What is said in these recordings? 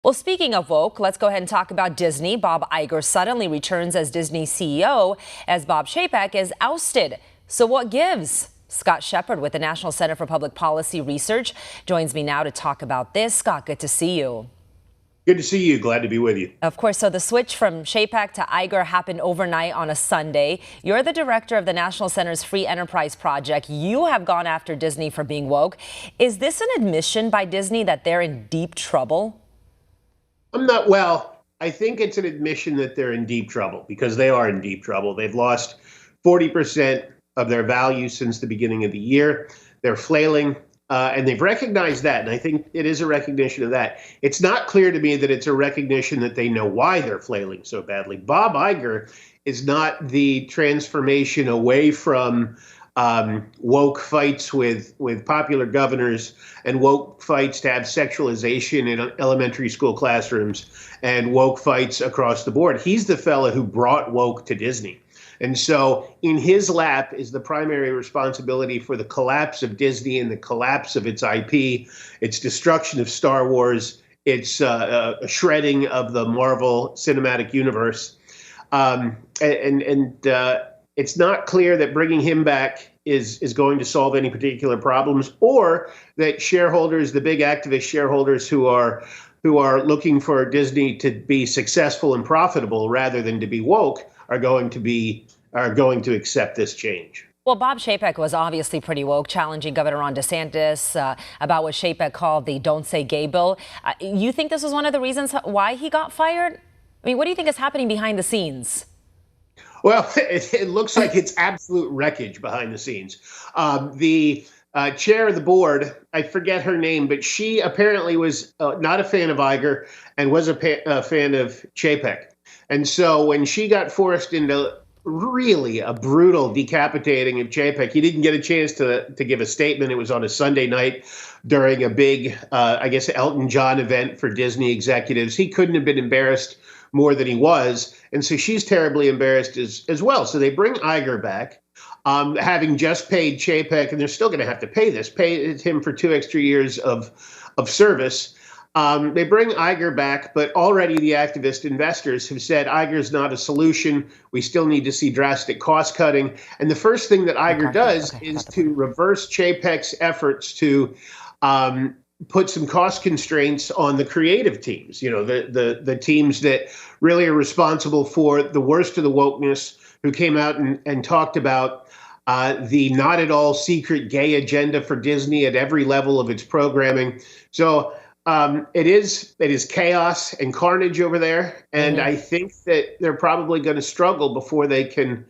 Well, speaking of woke, let's go ahead and talk about Disney. Bob Iger suddenly returns as Disney CEO as Bob Chapek is ousted. So what gives? Scott Shepard with the National Center for Public Policy Research joins me now to talk about this. Scott, good to see you. Good to see you. Glad to be with you. Of course. So the switch from Chapek to Iger happened overnight on a Sunday. You're the director of the National Center's Free Enterprise Project. You have gone after Disney for being woke. Is this an admission by Disney that they're in deep trouble? I think it's an admission that they're in deep trouble because they are in deep trouble. They've lost 40% of their value since the beginning of the year. They're flailing. And they've recognized that, and I think it is a recognition of that. It's not clear to me that it's a recognition that they know why they're flailing so badly. Bob Iger is not the transformation away from woke fights with popular governors and woke fights to have sexualization in elementary school classrooms and woke fights across the board. He's the fella who brought woke to Disney. And so in his lap is the primary responsibility for the collapse of Disney and the collapse of its IP, its destruction of Star Wars, its shredding of the Marvel Cinematic Universe. It's not clear that bringing him back is going to solve any particular problems, or that shareholders, the big activist shareholders who are looking for Disney to be successful and profitable rather than to be woke, are going to accept this change. Well, Bob Chapek was obviously pretty woke, challenging Governor Ron DeSantis about what Chapek called the Don't Say Gay bill. You think this was one of the reasons why he got fired? I mean, what do you think is happening behind the scenes? Well, it looks like it's absolute wreckage behind the scenes. The chair of the board, I forget her name, but she apparently was not a fan of Iger and was a fan of Chapek. And so when she got forced into really a brutal decapitating of Chapek, he didn't get a chance to give a statement. It was on a Sunday night during a big, Elton John event for Disney executives. He couldn't have been embarrassed more than he was. And so she's terribly embarrassed as well. So they bring Iger back, having just paid Chapek, and they're still going to have to pay him for 2 extra years of service. They bring Iger back, but already the activist investors have said Iger's not a solution. We still need to see drastic cost cutting. And the first thing that Iger does is to reverse Chapek's efforts to put some cost constraints on the creative teams, the teams that really are responsible for the worst of the wokeness, who came out and talked about the not at all secret gay agenda for Disney at every level of its programming. So it is chaos and carnage over there, and I think that they're probably going to struggle before they can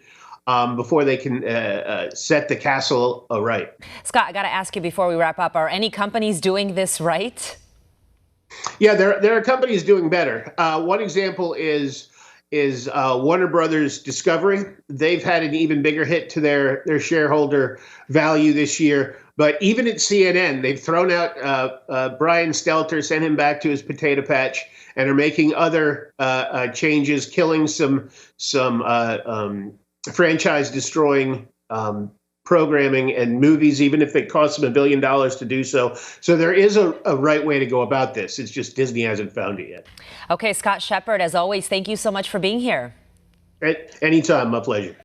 set the castle aright. Scott, I got to ask you before we wrap up: are any companies doing this right? Yeah, there are companies doing better. One example is Warner Brothers Discovery. They've had an even bigger hit to their shareholder value this year. But even at CNN, they've thrown out Brian Stelter, sent him back to his potato patch, and are making other changes, killing some franchise-destroying programming and movies, even if it costs them $1 billion to do so. So there is a right way to go about this. It's just Disney hasn't found it yet. Okay, Scott Shepard, as always, thank you so much for being here. Anytime, my pleasure.